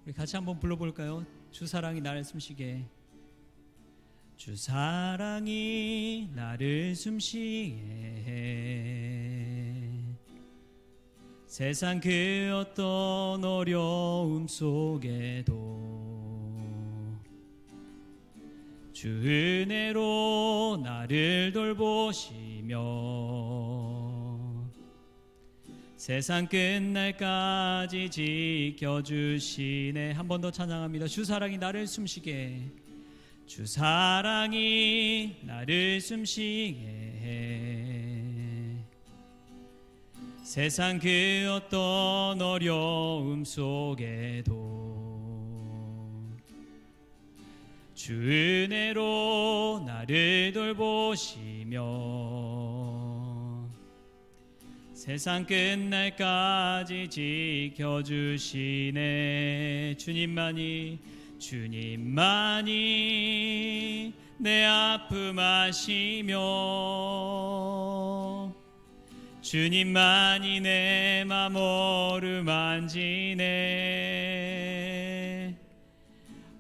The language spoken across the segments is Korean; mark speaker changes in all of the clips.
Speaker 1: 우리 같이 한번 불러볼까요? 주 사랑이 나를 숨쉬게. 주 사랑이 나를 숨쉬게 해. 세상 그 어떤 어려움 속에도 주 은혜로 나를 돌보시며 세상 끝날까지 지켜주시네. 한 번 더 찬양합니다. 주 사랑이 나를 숨쉬게. 주 사랑이 나를 숨쉬게 해. 세상 그 어떤 어려움 속에도 주 은혜로 나를 돌보시며 세상 끝날까지 지켜주시네. 주님만이 내 아픔 아시며 주님만이 내 맘 어루만지네.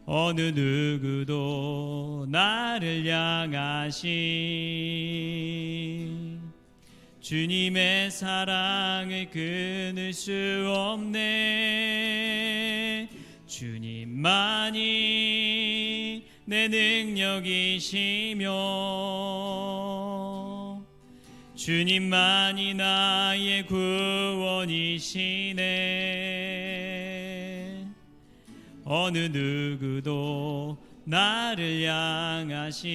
Speaker 1: 어느 누구도 나를 향하신 주님의 사랑을 끊을 수 없네. 주님만이 내 능력이시며 주님만이 나의 구원이시네. 어느 누구도 나를 향하신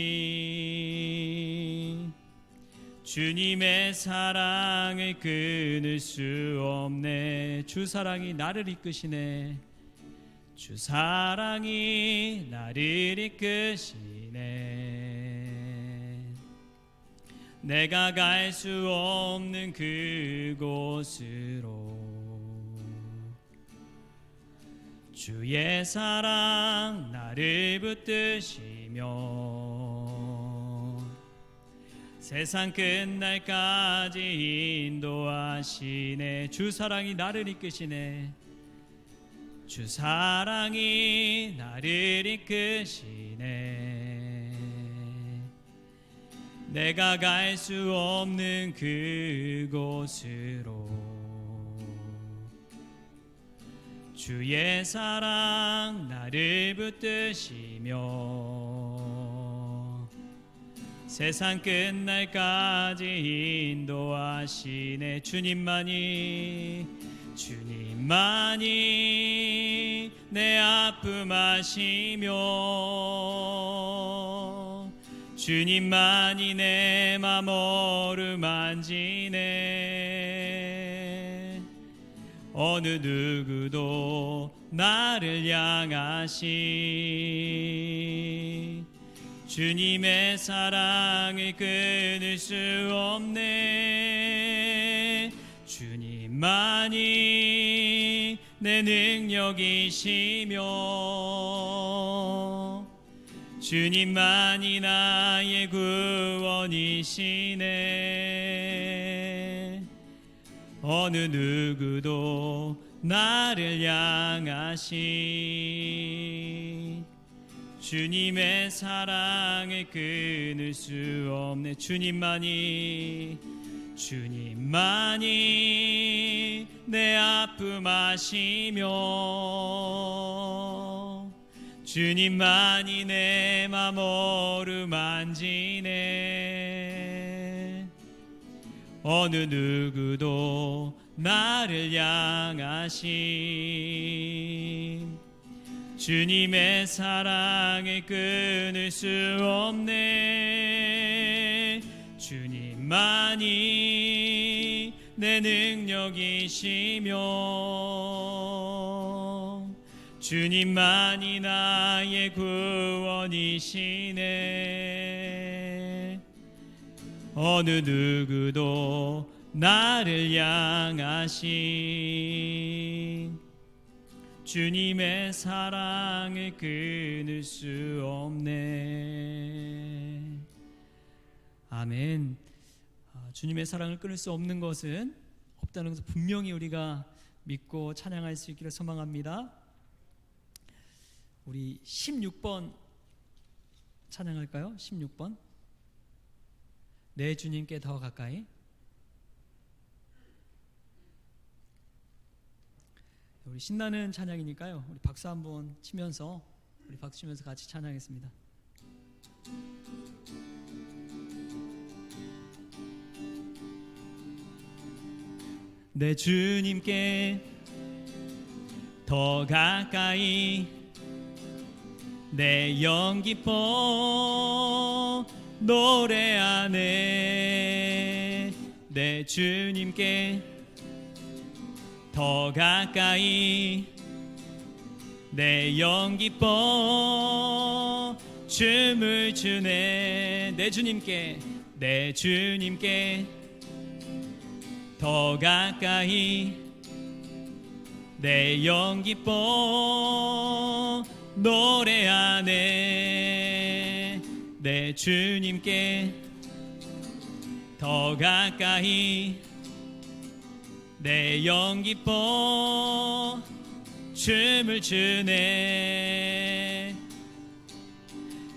Speaker 1: 주님의 사랑을 끊을 수 없네. 주 사랑이 나를 이끄시네. 주 사랑이 나를 이끄시네. 내가 갈 수 없는 그곳으로 주의 사랑 나를 붙드시며 세상 끝날까지 인도하시네. 주 사랑이 나를 이끄시네. 주 사랑이 나를 이끄시네. 내가 갈 수 없는 그곳으로 주의 사랑 나를 붙드시며 세상 끝날까지 인도하시네. 주님만이 내 아픔 아시며 주님만이 내 맘 어루만지네. 어느 누구도 나를 향하신 주님의 사랑을 끊을 수 없네. 주님만이 내 능력이시며 주님만이 나의 구원이시네. 어느 누구도 나를 향하신 주님의 사랑을 끊을 수 없네. 주님만이 내 아픔 아시며 주님만이 내 맘 어루만지네. 어느 누구도 나를 향하신 주님의 사랑을 끊을 수 없네. 주님만이 내 능력이시며 주님만이 나의 구원이시네. 어느 누구도 나를 향하신 주님의 사랑을 끊을 수 없네. 아멘. 주님의 사랑을 끊을 수 없는 것은 없다는 것을 분명히 우리가 믿고 찬양할 수 있기를 소망합니다. 우리 16번 찬양할까요? 16번. 내 주님께 더 가까이. 우리 신나는 찬양이니까요, 우리 박수 한번 치면서, 우리 박수 치면서 같이 찬양했습니다. 내 주님께 더 가까이 내 영 기뻐 노래하네. 내 주님께 더 가까이 내 영 기뻐 춤을 추네. 내 주님께 더 가까이 내 영 기뻐 노래하네. 내 주님께 더 가까이 내 영 기뻐 춤을 추네.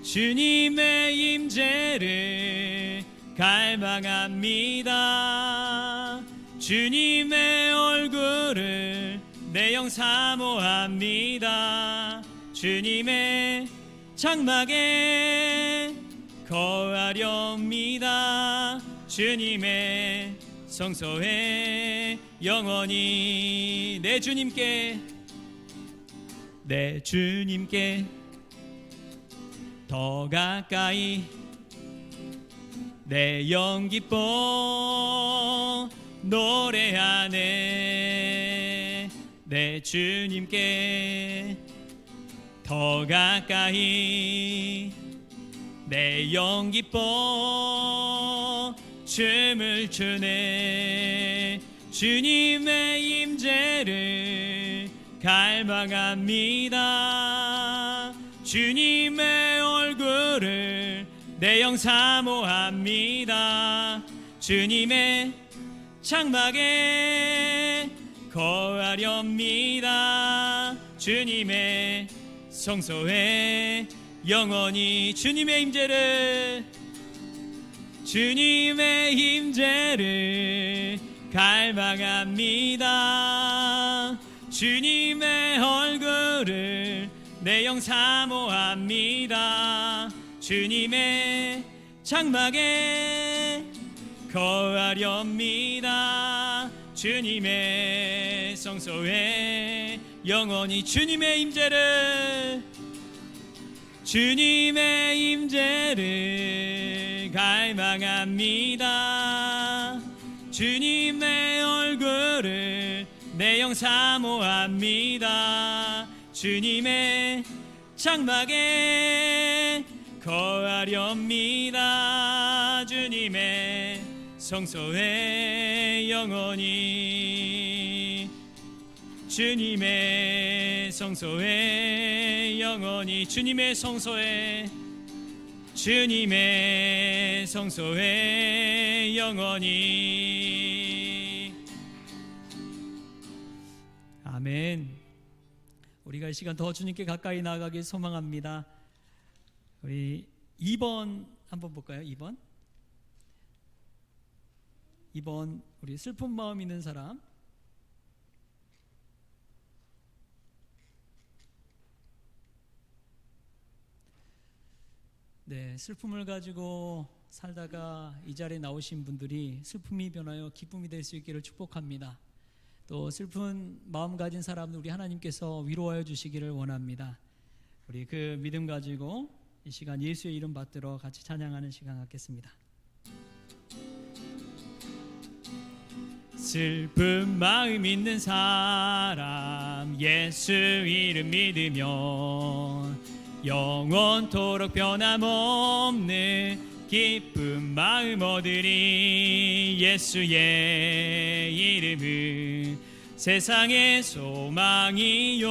Speaker 1: 주님의 임재를 갈망합니다. 주님의 얼굴을 내 영 사모합니다. 주님의 장막에 거하렵니다. 주님의 성소에 영원히 내 주님께 더 가까이 내 영 기뻐 노래하네. 내 주님께 더 가까이 내 영 기뻐 춤을 추네. 주님의 임재를 갈망합니다. 주님의 얼굴을 내 영 사모합니다. 주님의 장막에 거하렵니다. 주님의 성소에 영원히 주님의 임재를 갈망합니다. 주님의 얼굴을 내 영 사모합니다. 주님의 장막에 거하렵니다. 주님의 성소에 영원히 주님의 임재를 갈망합니다. 주님의 얼굴을 내 영 사모합니다. 주님의 장막에 거하렵니다. 주님의 성소에 영원히 주님의 성소에 영원히 주님의 성소에 영원히. 아멘. 우리가 이 시간 더 주님께 가까이 나아가길 소망합니다. 우리 2번 한번 볼까요? 2번 우리 슬픈 마음 있는 사람. 네, 슬픔을 가지고 살다가 이 자리에 나오신 분들이 슬픔이 변하여 기쁨이 될 수 있기를 축복합니다. 또 슬픈 마음 가진 사람들 우리 하나님께서 위로하여 주시기를 원합니다. 우리 그 믿음 가지고 이 시간 예수의 이름 받들어 같이 찬양하는 시간 갖겠습니다. 슬픈 마음 있는 사람 예수 이름 믿으면 영원토록 변함없는 기쁜 마음 얻으리. 예수의 이름은 세상의 소망이요.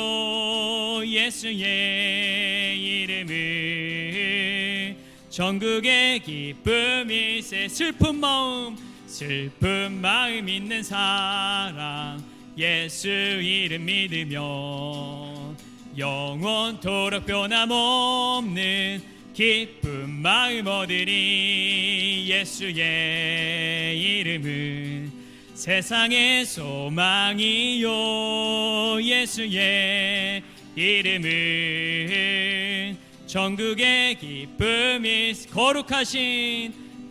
Speaker 1: 예수의 이름은 전국의 기쁨일세. 슬픈 마음 있는 사람 예수 이름 믿으면 영원토록 변함없는 기쁜 마음 얻으리. 예수의 이름은 세상의 소망이요. 예수의 이름은 전국의 기쁨이.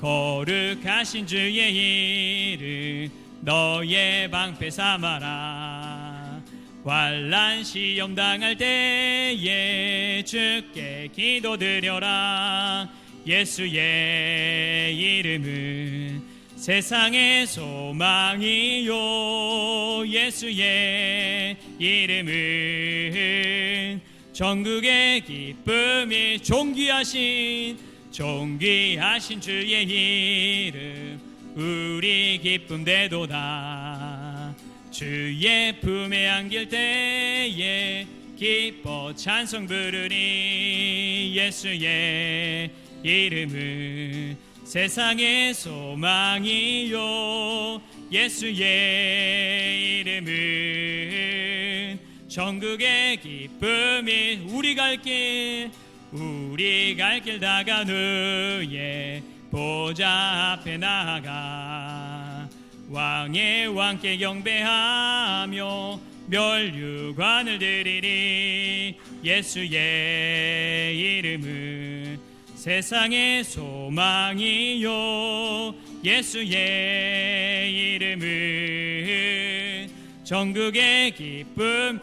Speaker 1: 거룩하신 주의 이름 너의 방패 삼아라. 환난 시험 당할 때에 주께 기도드려라. 예수의 이름은 세상의 소망이요. 예수의 이름은 전국의 기쁨이. 존귀하신 주의 이름 우리 기쁨 되도다. 주의 품에 안길 때에 기뻐 찬송 부르리. 예수의 이름은 세상의 소망이요. 예수의 이름은 전국의 기쁨이. 우리 갈 길 다가온 후에 보좌 앞에 나아가 왕의 왕께 경배하며 멸류관을 드리리. 예수의 이름은 세상의 소망이요. 예수의 이름은 전국의 기쁨.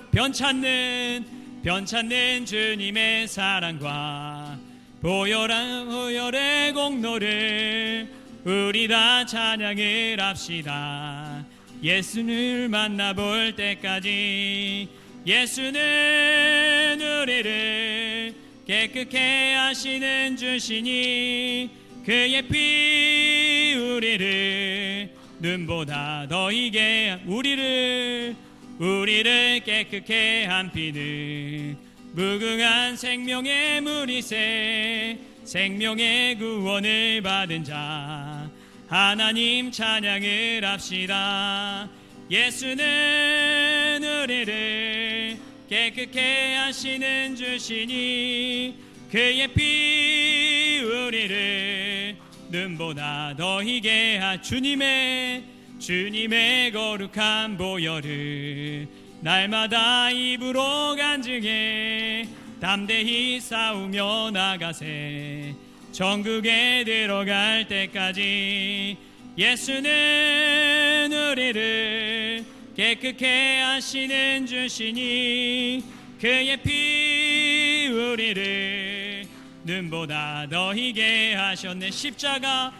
Speaker 1: 변찮는 주님의 사랑과 보혈의 공로를 우리 다 찬양을 합시다. 예수를 만나볼 때까지. 예수는 우리를 깨끗게 하시는 주시니 그의 피 우리를 눈보다 더 희게 우리를 깨끗게 한 피는 무궁한 생명의 물이세. 생명의 구원을 받은 자 하나님 찬양을 합시다. 예수는 우리를 깨끗게 하시는 주시니 그의 피 우리를 눈보다 더 희게 주님의 거룩한 보혈을 날마다 입으로 간증해 담대히 싸우며 나가세. 천국에 들어갈 때까지. 예수는 우리를 깨끗게 하시는 주시니 그의 피 우리를 눈보다 더 희게 하셨네. 십자가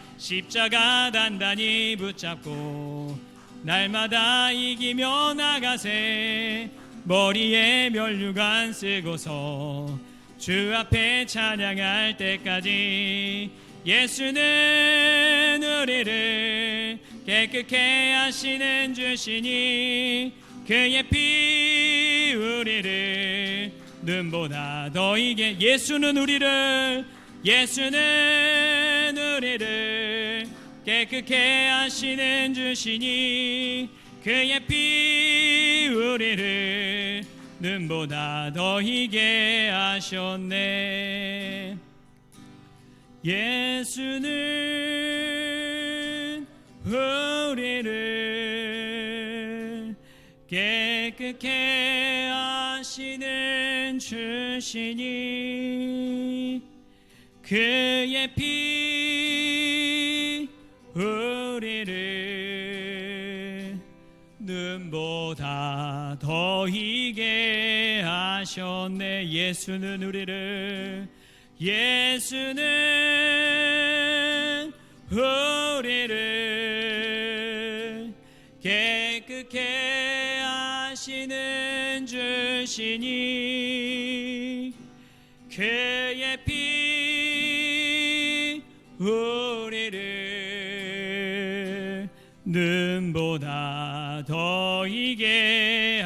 Speaker 1: 단단히 붙잡고 날마다 이기며 나가세. 머리에 멸류관 쓰고서 주 앞에 찬양할 때까지. 예수는 우리를 깨끗게 하시는 주시니 그의 피 우리를 눈보다 더 희게. 예수는 우리를 깨끗게 하시는 주시니 그의 피 우리를 눈보다 더 희게 하셨네. 예수는 우리를 깨끗게 하시는 주시니 그의 피 우리를 눈보다 더 희게 하셨네. 예수는 우리를 깨끗게 하시는 주시니 그의 피 우리를 눈보다 더 희게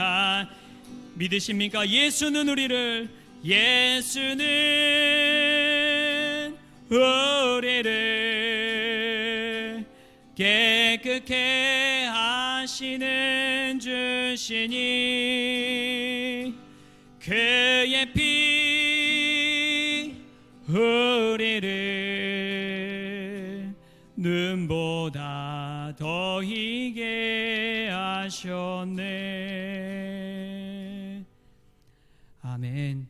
Speaker 1: 믿으십니까? 예수는 우리를 깨끗게 하시는 주시니 그의 피 우리를 눈보다 더 희게 하셨네. 아멘.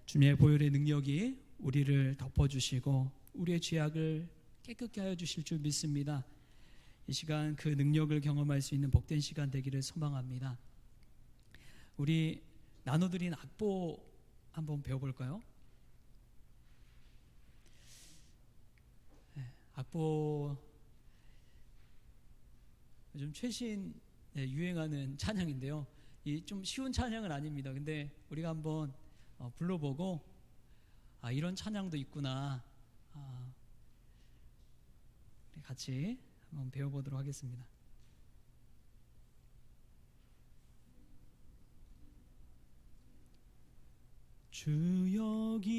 Speaker 1: 주님의 보혈의 능력이 우리를 덮어주시고 우리의 죄악을 깨끗게 하여 주실 줄 믿습니다. 이 시간 그 능력을 경험할 수 있는 복된 시간 되기를 소망합니다. 우리 나눠드린 악보 한번 배워볼까요? 악보 요즘 최신 유행하는 찬양인데요. 이 좀 쉬운 찬양은 아닙니다. 근데 우리가 한번 불러보고 이런 찬양도 있구나 같이 한번 배워보도록 하겠습니다. 주 여기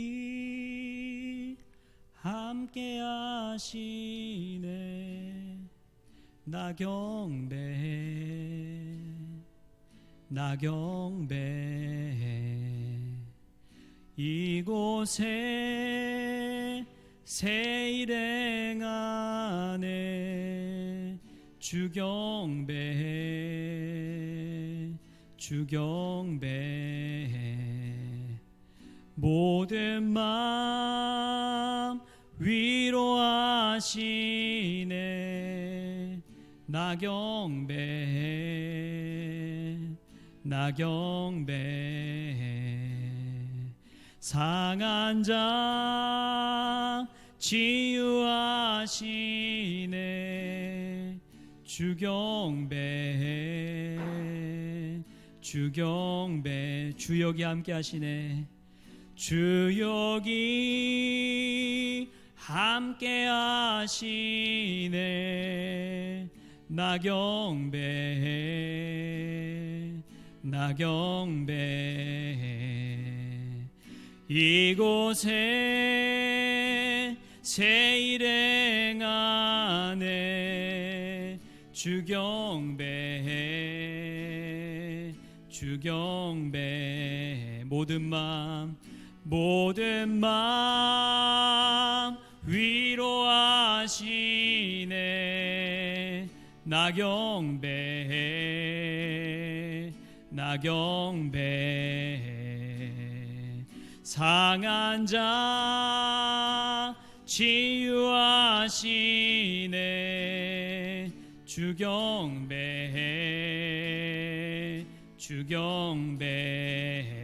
Speaker 1: 함께 하시네. 나 경배해 나 경배해. 이곳에 새 일행 안에 주 경배해 주 경배해. 모든 마음 위로하시네. 나 경배해 나 경배해. 상한 자 치유하시네. 주 경배해 주 경배. 주 여기 함께 하시네. 주 여기 함께 하시네. 나 경배해 나 경배해. 이곳에 새 일행 안에 주 경배해 주 경배해. 모든 마음 위로하시네. 나 경배해 나 경배해. 상한 자 치유하시네. 주 경배해 주 경배해.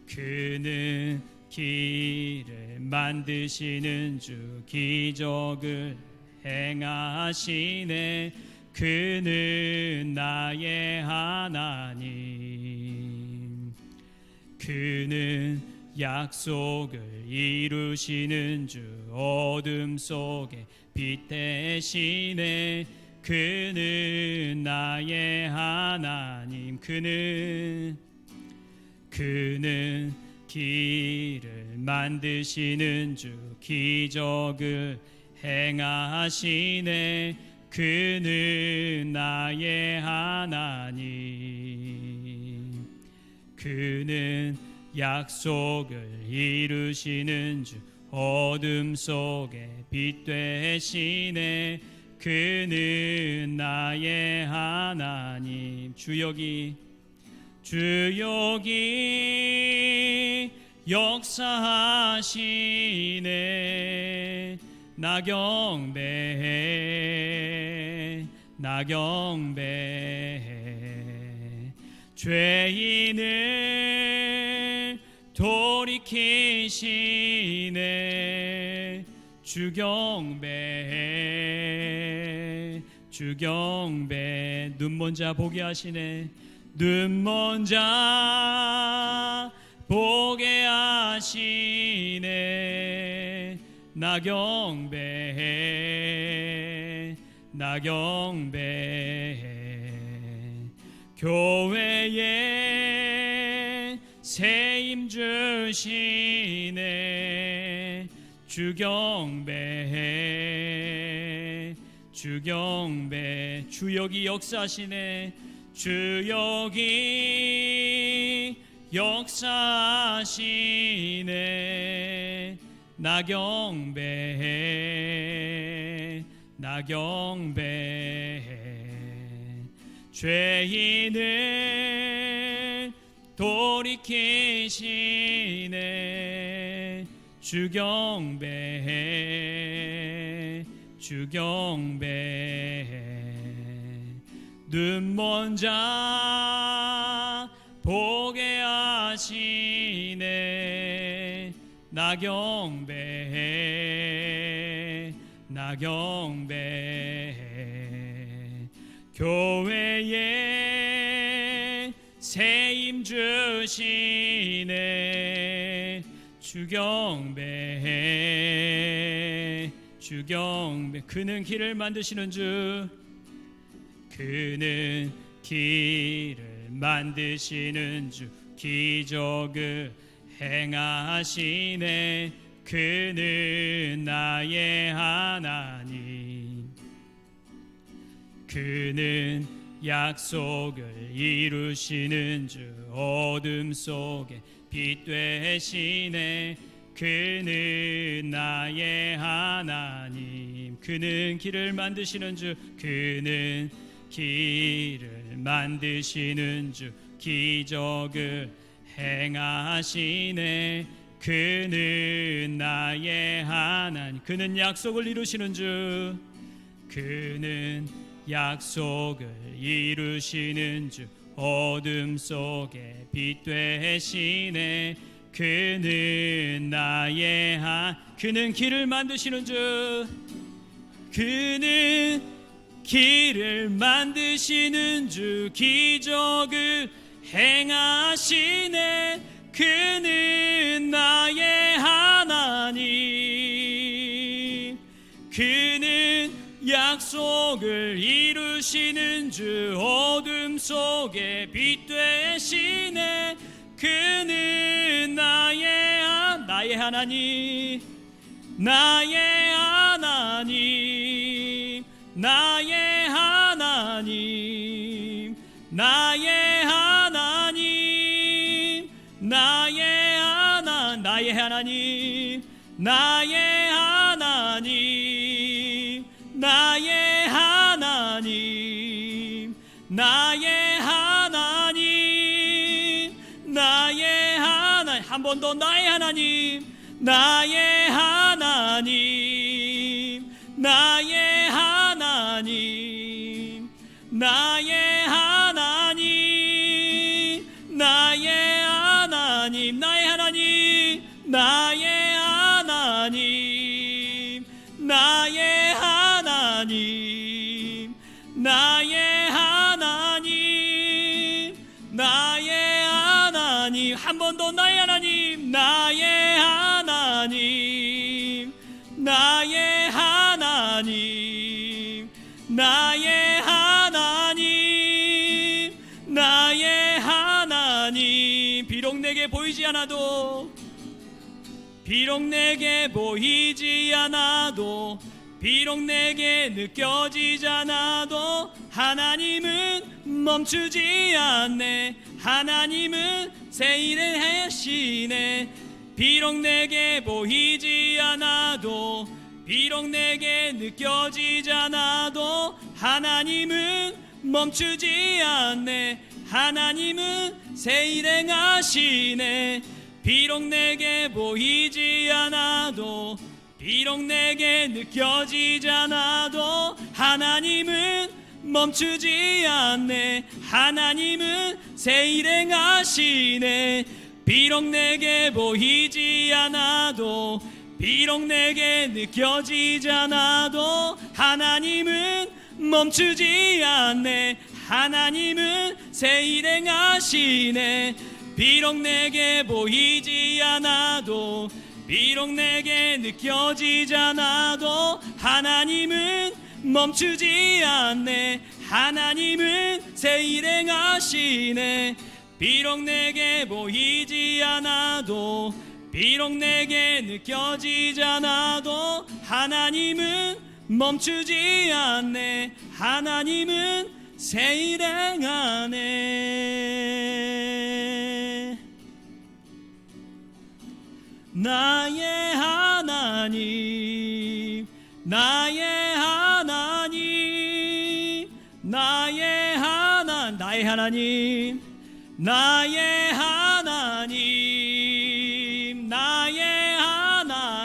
Speaker 1: 그는 길을 만드시는 주, 기적을 행하시네. 그는 나의 하나님. 그는 약속을 이루시는 주, 어둠 속에 빛 되시네. 그는 나의 하나님. 그는 길을 만드시는 주, 기적을 행하시네. 그는 나의 하나님. 그는 약속을 이루시는 주, 어둠 속에 빛 되시네. 그는 나의 하나님. 주 여기 역사하시네. 나 경배해 나 경배해. 죄인을 돌이키시네. 주 경배해 주 경배. 눈먼 자 보게 하시네. 눈먼 자 보게 하시네. 나 경배해 나 경배해. 교회에 새 힘 주시네. 주 경배해 주 경배. 주 여기 역사하시네. 주 여기 역사하시네. 나 경배해, 나 경배해. 죄인을 돌이키시네. 주 경배해, 주 경배해. 눈먼 자 보게 하시네. 나 경배해, 나 경배해. 교회에 세임 주시네. 주 경배해, 주 경배. 그는 길을 만드시는 주, 그는 길을 만드시는 주, 기적을 행하시네. 그는 나의 하나님, 그는 약속을 이루시는 주, 어둠 속에 빛 되시네. 그는 나의 하나님, 그는 길을 만드시는 주, 그는 길을 만드시는 주, 기적을 행하시네. 그는 나의 하나님, 그는 약속을 이루시는 주, 그는 약속을 이루시는 주, 어둠 속에 빛 되시네. 그는 나의 그는 길을 만드시는 주, 그는 길을 만드시는 주, 기적을 행하시네. 그는 나의 하나님, 그는 약속을 이루시는 주, 어둠 속에 빛 되시네. 그는 나의 하나님, 나의 하나님, 나의 하나님, 나의 하나님, 나의 하나님, 나의 하나님, 나의 하나님, 나의 하나님, 나의 하나님, 나의 하나님. 한 번 더. 나의 하나님, 나의 하나님, 나의 하나님, 나의 하나님, 나의 하나님, 나의 하나님, 나의 하나님, 나의 하나님, 나의 하나님, 나의 하나님. 한 번 더. 나의 하나님, 나의 하나님, 나의 하나님, 나의 하나님, 나의 하나님. 비록 내게 보이지 않아도, 비록 내게 보이지 않아도, 비록 내게 느껴지지 않아도, 하나님은 멈추지 않네. 하나님은 새 일을 하시네. 비록 내게 보이지 않아도, 비록 내게 느껴지지 않아도, 하나님은 멈추지 않네. 하나님은 새 일 행하시네. 비록 내게 보이지 않아도, 비록 내게 느껴지지 않아도, 하나님은 멈추지 않네. 하나님은 새 일 행하시네. 비록 내게 보이지 않아도, 비록 내게 느껴지지 않아도, 하나님은 멈추지 않네. 하나님은 새 일 행하시네. 비록 내게 보이지 않아도, 비록 내게 느껴지지 않아도, 하나님은 멈추지 않네. 하나님은 새 일 행하시네. 비록 내게 보이지 않아도, 비록 내게 느껴지지 않아도, 하나님은 멈추지 않네. 하나님은 새 일 행하네. 나의 하나님, 나의 하나님, 나의 하나님, 나의 하나님, 나의 하나님, 나의 하나님,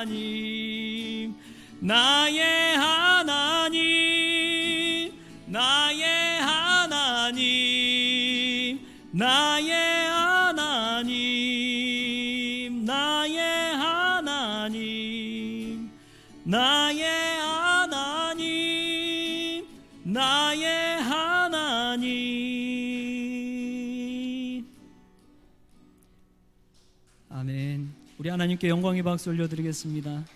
Speaker 1: 나의 하나님, 나의 하나님, 나의 하나님, 나의 하나님, 나의 하나님, 나의 하나님. 아멘. 우리 하나님께 영광의 박수 올려드리겠습니다.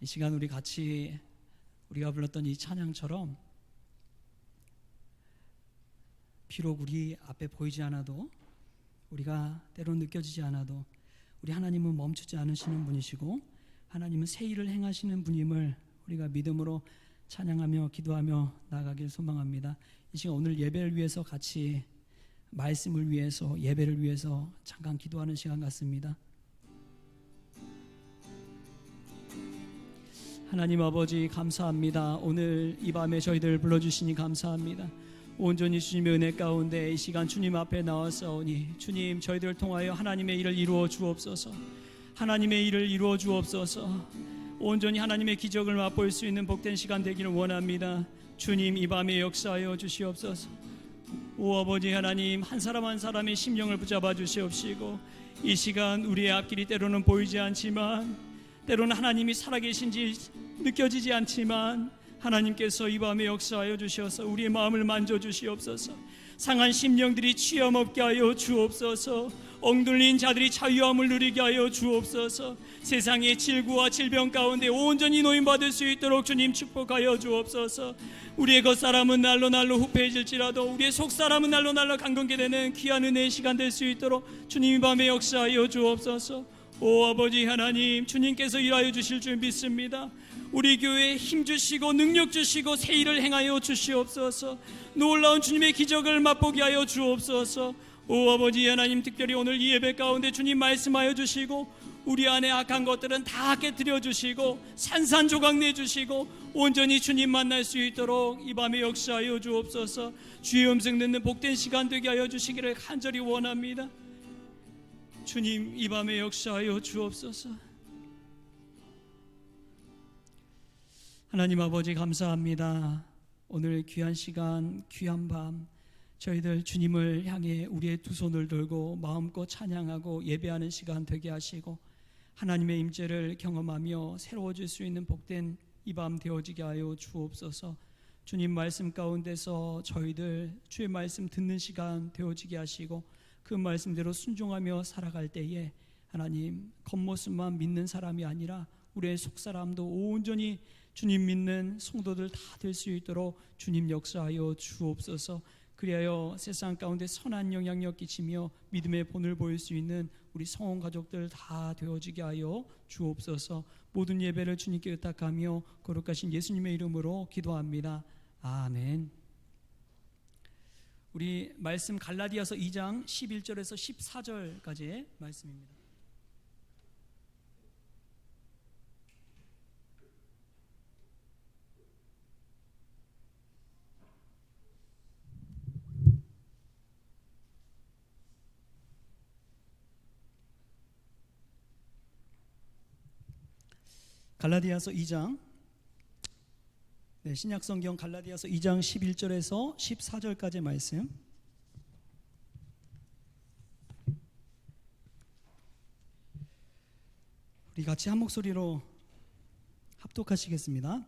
Speaker 1: 이 시간 우리 같이 우리가 불렀던 이 찬양처럼 비록 우리 앞에 보이지 않아도, 우리가 때로는 느껴지지 않아도 우리 하나님은 멈추지 않으시는 분이시고 하나님은 새 일을 행하시는 분임을 우리가 믿음으로 찬양하며 기도하며 나아가길 소망합니다. 이 시간 오늘 예배를 위해서 같이 말씀을 위해서, 예배를 위해서 잠깐 기도하는 시간 같습니다. 하나님 아버지 감사합니다. 오늘 이 밤에 저희들 불러주시니 감사합니다. 온전히 주님의 은혜 가운데 이 시간 주님 앞에 나와서오니 주님, 저희들을 통하여 하나님의 일을 이루어 주옵소서. 하나님의 일을 이루어 주옵소서. 온전히 하나님의 기적을 맛볼 수 있는 복된 시간 되기를 원합니다. 주님, 이 밤에 역사하여 주시옵소서. 오 아버지 하나님, 한 사람 한 사람의 심령을 붙잡아 주시옵시고, 이 시간 우리의 앞길이 때로는 보이지 않지만, 때로는 하나님이 살아계신지 느껴지지 않지만 하나님께서 이 밤에 역사하여 주셔서 우리의 마음을 만져주시옵소서. 상한 심령들이 취함 없게 하여 주옵소서. 엉들린 자들이 자유함을 누리게 하여 주옵소서. 세상의 질구와 질병 가운데 온전히 노임받을 수 있도록 주님 축복하여 주옵소서. 우리의 겉사람은 날로 날로 후패해질지라도 우리의 속사람은 날로 날로 강건케 되는 귀한 은혜의 시간 될 수 있도록 주님 이 밤에 역사하여 주옵소서. 오 아버지 하나님, 주님께서 일하여 주실 줄 믿습니다. 우리 교회에 힘 주시고 능력 주시고 새 일을 행하여 주시옵소서. 놀라운 주님의 기적을 맛보게 하여 주옵소서. 오 아버지 하나님, 특별히 오늘 이 예배 가운데 주님 말씀하여 주시고 우리 안에 악한 것들은 다 깨뜨려 주시고 산산조각 내주시고 온전히 주님 만날 수 있도록 이 밤에 역사하여 주옵소서. 주의 음성 듣는 복된 시간 되게 하여 주시기를 간절히 원합니다. 주님, 이 밤에 역사하여 주옵소서. 하나님 아버지 감사합니다. 오늘 귀한 시간, 귀한 밤, 저희들 주님을 향해 우리의 두 손을 들고 마음껏 찬양하고 예배하는 시간 되게 하시고 하나님의 임재를 경험하며 새로워질 수 있는 복된 이 밤 되어지게 하여 주옵소서. 주님 말씀 가운데서 저희들 주의 말씀 듣는 시간 되어지게 하시고 그 말씀대로 순종하며 살아갈 때에 하나님, 겉모습만 믿는 사람이 아니라 우리의 속사람도 온전히 주님 믿는 성도들 다 될 수 있도록 주님 역사하여 주옵소서. 그리하여 세상 가운데 선한 영향력 끼치며 믿음의 본을 보일 수 있는 우리 성원 가족들 다 되어지게 하여 주옵소서. 모든 예배를 주님께 의탁하며 거룩하신 예수님의 이름으로 기도합니다. 아멘. 우리 말씀 갈라디아서 2장 11절에서 14절까지의 말씀입니다. 갈라디아서 2장, 신약성경 갈라디아서 2장 11절에서 14절까지의 말씀. 우리 같이 한 목소리로 합독하시겠습니다.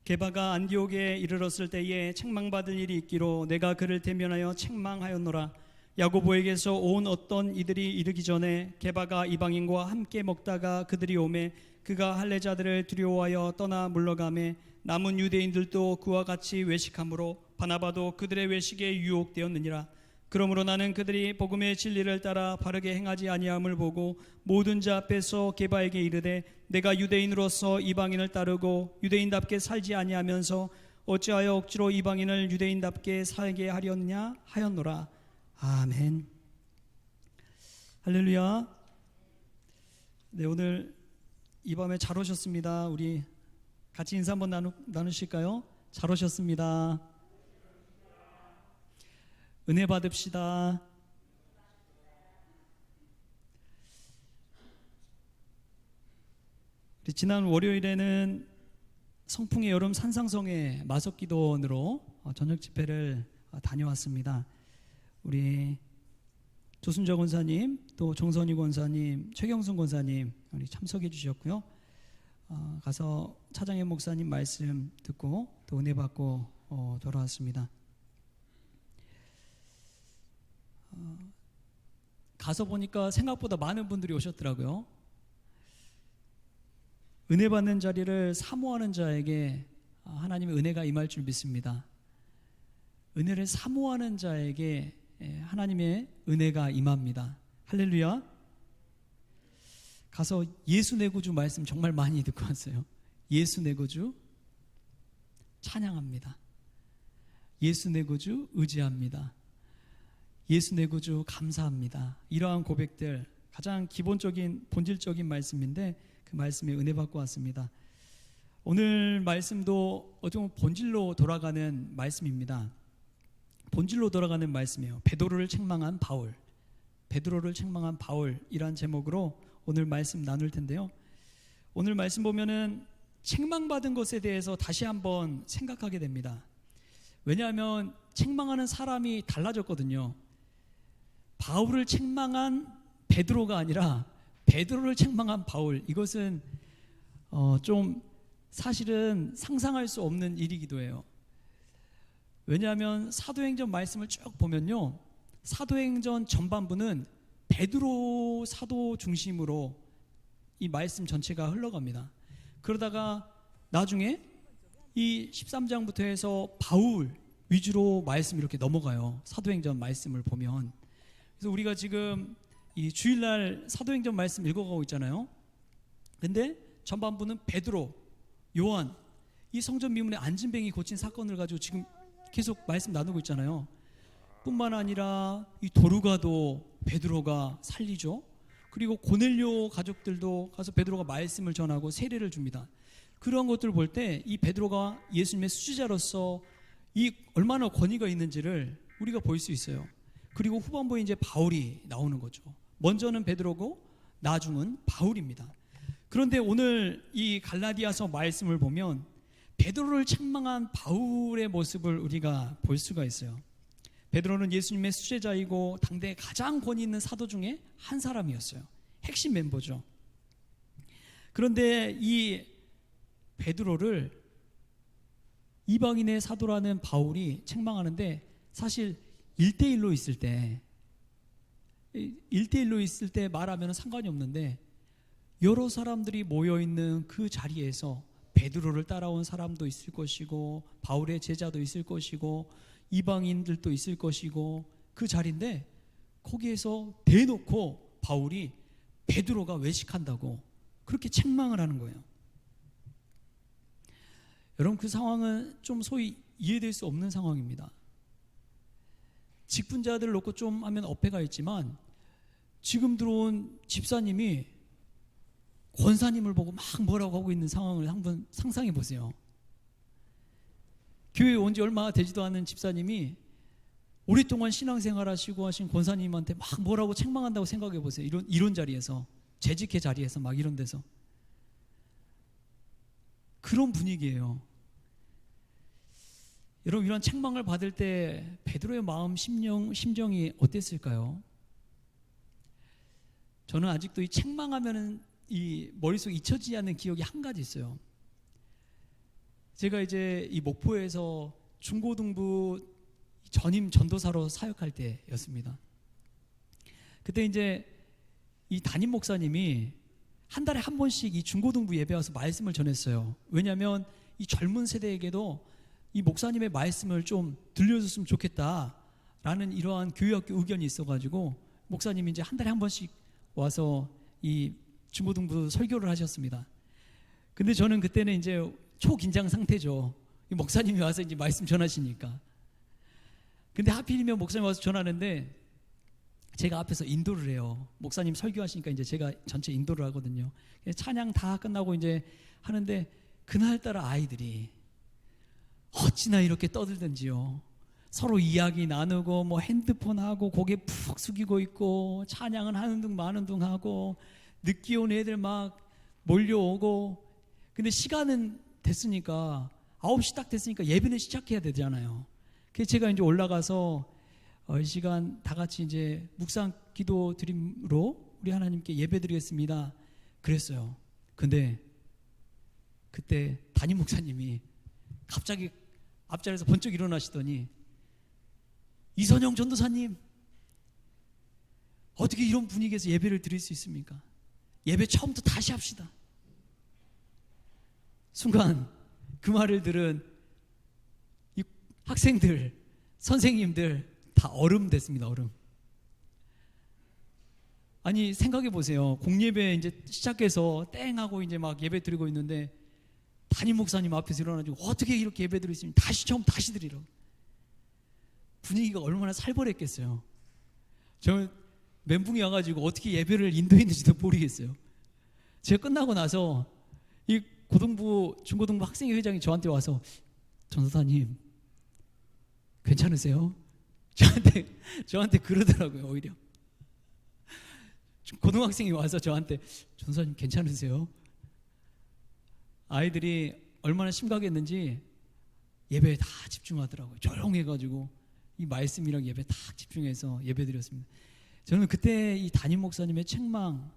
Speaker 1: 게바가 안디옥에 이르렀을 때에 책망받을 일이 있기로 내가 그를 대면하여 책망하였노라. 야고보에게서 온 어떤 이들이 이르기 전에 게바가 이방인과 함께 먹다가 그들이 오매 그가 할례자들을 두려워하여 떠나 물러가매 남은 유대인들도 그와 같이 외식함으로 바나바도 그들의 외식에 유혹되었느니라. 그러므로 나는 그들이 복음의 진리를 따라 바르게 행하지 아니함을 보고 모든 자 앞에서 게바에게 이르되 내가 유대인으로서 이방인을 따르고 유대인답게 살지 아니하면서 어찌하여 억지로 이방인을 유대인답게 살게 하렸냐 하였노라. 아멘. 할렐루야. 네, 오늘 이 밤에 잘 오셨습니다. 우리 같이 인사 한번 나누실까요? 잘 오셨습니다. 은혜 받읍시다. 지난 월요일에는 성풍의 여름 산상성의 마석기도원으로 저녁 집회를 다녀왔습니다. 우리 조순정 권사님, 또 정선희 권사님, 최경순 권사님 우리 참석해 주셨고요. 가서 차장현 목사님 말씀 듣고 또 은혜 받고 돌아왔습니다. 가서 보니까 생각보다 많은 분들이 오셨더라고요. 은혜 받는 자리를 사모하는 자에게 하나님의 은혜가 임할 줄 믿습니다. 은혜를 사모하는 자에게 하나님의 은혜가 임합니다. 할렐루야. 가서 예수 내 구주 말씀 정말 많이 듣고 왔어요. 예수 내 구주 찬양합니다. 예수 내 구주 의지합니다. 예수 내 구주 감사합니다. 이러한 고백들 가장 기본적인 본질적인 말씀인데 그 말씀에 은혜 받고 왔습니다. 오늘 말씀도 어떻게 보면 본질로 돌아가는 말씀입니다. 본질로 돌아가는 말씀이에요. 베드로를 책망한 바울, 베드로를 책망한 바울이란 제목으로 오늘 말씀 나눌 텐데요. 오늘 말씀 보면은 책망받은 것에 대해서 다시 한번 생각하게 됩니다. 왜냐하면 책망하는 사람이 달라졌거든요. 바울을 책망한 베드로가 아니라 베드로를 책망한 바울, 이것은 좀 사실은 상상할 수 없는 일이기도 해요. 왜냐하면 사도행전 말씀을 쭉 보면요, 사도행전 전반부는 베드로 사도 중심으로 이 말씀 전체가 흘러갑니다. 그러다가 나중에 이 13장부터 해서 바울 위주로 말씀 이렇게 넘어가요. 사도행전 말씀을 보면. 그래서 우리가 지금 이 주일날 사도행전 말씀 읽어가고 있잖아요. 근데 전반부는 베드로, 요한, 이 성전 미문의 안진뱅이 고친 사건을 가지고 지금 계속 말씀 나누고 있잖아요. 뿐만 아니라 이 도르가도 베드로가 살리죠. 그리고 고넬료 가족들도 가서 베드로가 말씀을 전하고 세례를 줍니다. 그런 것들을 볼 때 이 베드로가 예수님의 수지자로서 이 얼마나 권위가 있는지를 우리가 볼 수 있어요. 그리고 후반부에 이제 바울이 나오는 거죠. 먼저는 베드로고 나중은 바울입니다. 그런데 오늘 이 갈라디아서 말씀을 보면 베드로를 책망한 바울의 모습을 우리가 볼 수가 있어요. 베드로는 예수님의 수제자이고 당대에 가장 권위 있는 사도 중에 한 사람이었어요. 핵심 멤버죠. 그런데 이 베드로를 이방인의 사도라는 바울이 책망하는데 사실 1대1로 있을 때 말하면 상관이 없는데 여러 사람들이 모여있는 그 자리에서 베드로를 따라온 사람도 있을 것이고 바울의 제자도 있을 것이고 이방인들도 있을 것이고 그 자리인데 거기에서 대놓고 바울이 베드로가 외식한다고 그렇게 책망을 하는 거예요. 여러분, 그 상황은 좀 소위 이해될 수 없는 상황입니다. 직분자들을 놓고 좀 하면 어폐가 있지만 지금 들어온 집사님이 권사님을 보고 막 뭐라고 하고 있는 상황을 한번 상상해 보세요. 교회에 온 지 얼마 되지도 않은 집사님이 오랫동안 신앙생활 하시고 하신 권사님한테 막 뭐라고 책망한다고 생각해 보세요. 이런 자리에서, 재직회 자리에서 막 이런 데서 그런 분위기예요. 여러분, 이런 책망을 받을 때 베드로의 마음 심정이 어땠을까요? 저는 아직도 이 책망하면은 이 머릿속에 잊혀지지 않는 기억이 한 가지 있어요. 제가 이제 이 목포에서 중고등부 전임 전도사로 사역할 때였습니다. 그때 이제 이 담임 목사님이 한 달에 한 번씩 이 중고등부 예배 와서 말씀을 전했어요. 왜냐하면 이 젊은 세대에게도 이 목사님의 말씀을 좀 들려줬으면 좋겠다라는 이러한 교회학교 의견이 있어가지고 목사님이 이제 한 달에 한 번씩 와서 이 중고등부 설교를 하셨습니다. 근데 저는 그때는 이제 초긴장 상태죠. 목사님이 와서 이제 말씀 전하시니까. 근데 하필이면 목사님 와서 전하는데 제가 앞에서 인도를 해요. 목사님 설교하시니까 이제 제가 전체 인도를 하거든요. 찬양 다 끝나고 이제 하는데 그날따라 아이들이 어찌나 이렇게 떠들든지요. 서로 이야기 나누고 뭐 핸드폰 하고 고개 푹 숙이고 있고 찬양은 하는 둥 마는 둥 하고 늦게 온 애들 막 몰려오고, 근데 시간은 됐으니까 9시 딱 됐으니까 예배는 시작해야 되잖아요. 그래서 제가 이제 올라가서 이 시간 다 같이 이제 묵상 기도 드림으로 우리 하나님께 예배 드리겠습니다 그랬어요. 근데 그때 담임 목사님이 갑자기 앞자리에서 번쩍 일어나시더니, 이선영 전도사님, 어떻게 이런 분위기에서 예배를 드릴 수 있습니까? 예배 처음부터 다시 합시다. 순간 그 말을 들은 이 학생들, 선생님들 다 얼음 됐습니다. 얼음. 아니 생각해 보세요. 공예배 이제 시작해서 땡 하고 이제 막 예배 드리고 있는데 담임 목사님 앞에서 일어나지고 어떻게 이렇게 예배 드릴 수 있습니까? 다시 처음 다시 드리라고. 분위기가 얼마나 살벌했겠어요. 저는 멘붕이 와가지고 어떻게 예배를 인도했는지도 모르겠어요. 제가 끝나고 나서 이 고등부 중고등부 학생회 회장이 저한테 와서, 전도사님 괜찮으세요? 저한테 그러더라고요. 오히려 고등학생이 와서 저한테, 전도사님 괜찮으세요? 아이들이 얼마나 심각했는지 예배에 다 집중하더라고요. 조용해가지고 이 말씀이랑 예배 다 집중해서 예배드렸습니다. 저는 그때 이 담임 목사님의 책망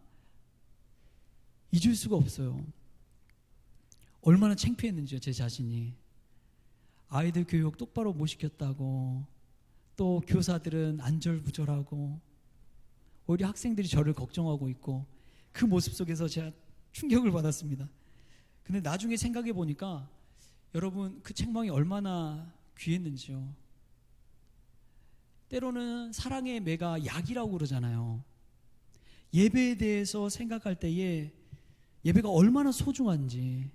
Speaker 1: 잊을 수가 없어요. 얼마나 창피했는지요, 제 자신이. 아이들 교육 똑바로 못 시켰다고, 또 교사들은 안절부절하고, 오히려 학생들이 저를 걱정하고 있고, 그 모습 속에서 제가 충격을 받았습니다. 근데 나중에 생각해 보니까 여러분 그 책망이 얼마나 귀했는지요. 때로는 사랑의 매가 약이라고 그러잖아요. 예배에 대해서 생각할 때에 예배가 얼마나 소중한지,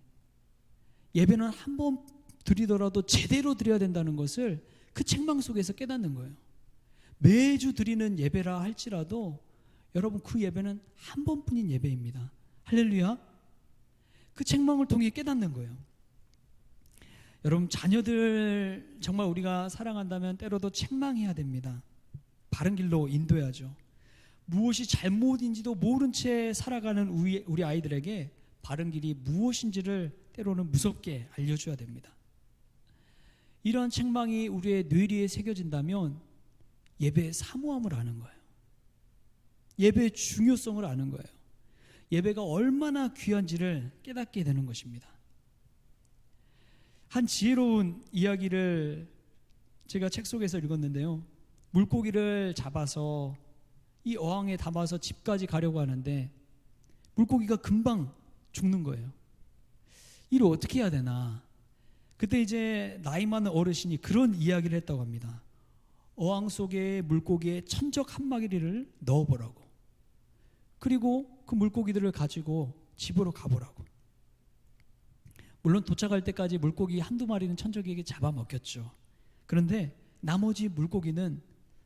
Speaker 1: 예배는 한 번 드리더라도 제대로 드려야 된다는 것을 그 책망 속에서 깨닫는 거예요. 매주 드리는 예배라 할지라도 여러분 그 예배는 한 번뿐인 예배입니다. 할렐루야. 그 책망을 통해 깨닫는 거예요. 여러분 자녀들 정말 우리가 사랑한다면 때로도 책망해야 됩니다. 바른 길로 인도해야죠. 무엇이 잘못인지도 모른 채 살아가는 우리 아이들에게 바른 길이 무엇인지를 때로는 무섭게 알려줘야 됩니다. 이러한 책망이 우리의 뇌리에 새겨진다면 예배의 사모함을 아는 거예요. 예배의 중요성을 아는 거예요. 예배가 얼마나 귀한지를 깨닫게 되는 것입니다. 한 지혜로운 이야기를 제가 책 속에서 읽었는데요. 물고기를 잡아서 이 어항에 담아서 집까지 가려고 하는데 물고기가 금방 죽는 거예요. 이를 어떻게 해야 되나? 그때 이제 나이 많은 어르신이 그런 이야기를 했다고 합니다. 어항 속에 물고기에 천적 한 마리를 넣어보라고. 그리고 그 물고기들을 가지고 집으로 가보라고. 물론 도착할 때까지 물고기 한두 마리는 천적에게 잡아먹혔죠. 그런데 나머지 물고기는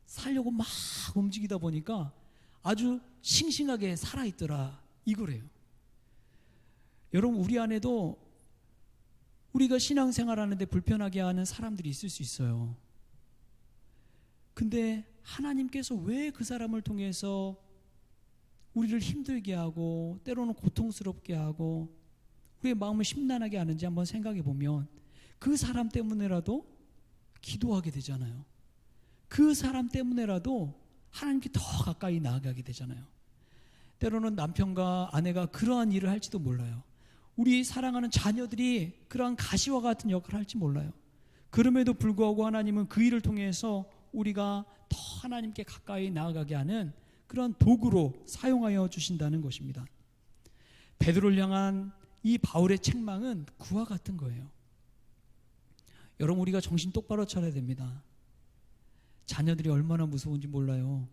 Speaker 1: 살려고 막 움직이다 보니까 아주 싱싱하게 살아있더라, 이거래요. 여러분 우리 안에도 우리가 신앙생활하는데 불편하게 하는 사람들이 있을 수 있어요. 근데 하나님께서 왜 그 사람을 통해서 우리를 힘들게 하고 때로는 고통스럽게 하고 우리의 마음을 심란하게 하는지 한번 생각해 보면 그 사람 때문에라도 기도하게 되잖아요. 그 사람 때문에라도 하나님께 더 가까이 나아가게 되잖아요. 때로는 남편과 아내가 그러한 일을 할지도 몰라요. 우리 사랑하는 자녀들이 그러한 가시와 같은 역할을 할지 몰라요. 그럼에도 불구하고 하나님은 그 일을 통해서 우리가 더 하나님께 가까이 나아가게 하는 그런 도구로 사용하여 주신다는 것입니다. 베드로를 향한 이 바울의 책망은 그와 같은 거예요. 여러분 우리가 정신 똑바로 차려야 됩니다. 자녀들이 얼마나 무서운지 몰라요.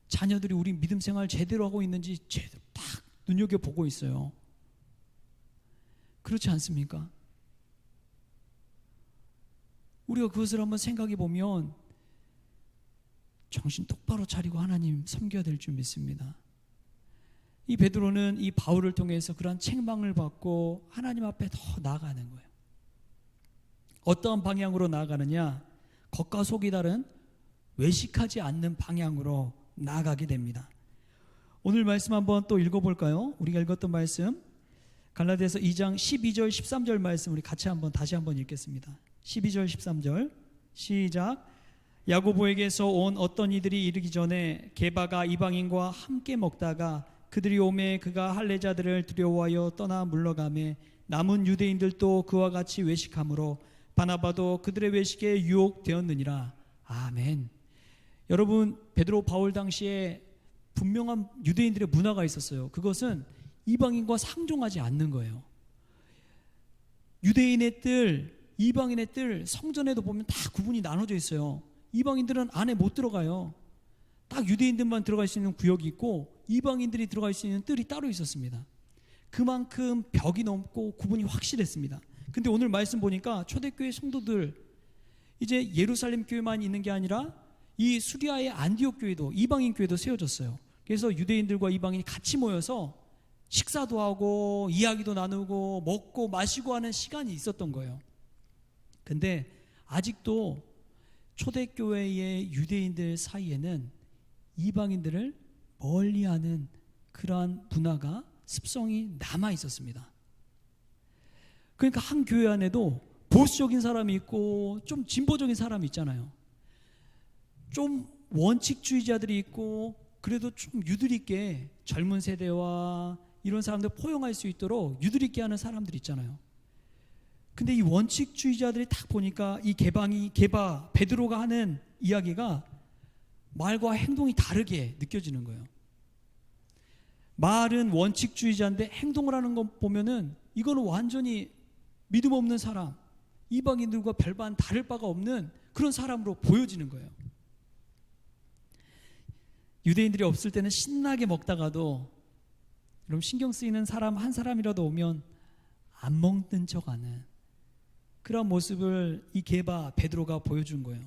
Speaker 1: 자녀들이 우리 믿음 생활 제대로 하고 있는지 제대로 딱 눈여겨보고 있어요. 그렇지 않습니까? 우리가 그것을 한번 생각해 보면 정신 똑바로 차리고 하나님 섬겨야 될 줄 믿습니다. 이 베드로는 이 바울을 통해서 그러한 책망을 받고 하나님 앞에 더 나아가는 거예요. 어떠한 방향으로 나아가느냐? 겉과 속이 다른 외식하지 않는 방향으로 나아가게 됩니다. 오늘 말씀 한번 또 읽어볼까요? 우리가 읽었던 말씀 갈라디아서 2장 12절 13절 말씀 우리 같이 다시 한번 읽겠습니다. 12절 13절 시작. 야고보에게서 온 어떤 이들이 이르기 전에 게바가 이방인과 함께 먹다가 그들이 오매 그가 할례자들을 두려워하여 떠나 물러가매 남은 유대인들도 그와 같이 외식함으로 바나바도 그들의 외식에 유혹되었느니라. 아멘. 여러분, 베드로 바울 당시에 분명한 유대인들의 문화가 있었어요. 그것은 이방인과 상종하지 않는 거예요. 유대인의 뜰, 이방인의 뜰, 성전에도 보면 다 구분이 나눠져 있어요. 이방인들은 안에 못 들어가요. 딱 유대인들만 들어갈 수 있는 구역이 있고 이방인들이 들어갈 수 있는 뜰이 따로 있었습니다. 그만큼 벽이 넓고 구분이 확실했습니다. 근데 오늘 말씀 보니까 초대교회 성도들 이제 예루살렘 교회만 있는 게 아니라 이 수리아의 안디옥 교회도 이방인 교회도 세워졌어요. 그래서 유대인들과 이방인이 같이 모여서 식사도 하고 이야기도 나누고 먹고 마시고 하는 시간이 있었던 거예요. 근데 아직도 초대교회의 유대인들 사이에는 이방인들을 멀리하는 그러한 문화가 습성이 남아 있었습니다. 그러니까 한 교회 안에도 보수적인 사람이 있고 좀 진보적인 사람이 있잖아요. 좀 원칙주의자들이 있고 그래도 좀 유들 있게 젊은 세대와 이런 사람들 포용할 수 있도록 유들 있게 하는 사람들 있잖아요. 근데 이 원칙주의자들이 딱 보니까 이 게바 베드로가 하는 이야기가 말과 행동이 다르게 느껴지는 거예요. 말은 원칙주의자인데 행동을 하는 거 보면은 이거는 완전히 믿음 없는 사람, 이방인들과 별반 다를 바가 없는 그런 사람으로 보여지는 거예요. 유대인들이 없을 때는 신나게 먹다가도 여러분 신경 쓰이는 사람 한 사람이라도 오면 안 먹는 척하는 그런 모습을 이 게바 베드로가 보여준 거예요.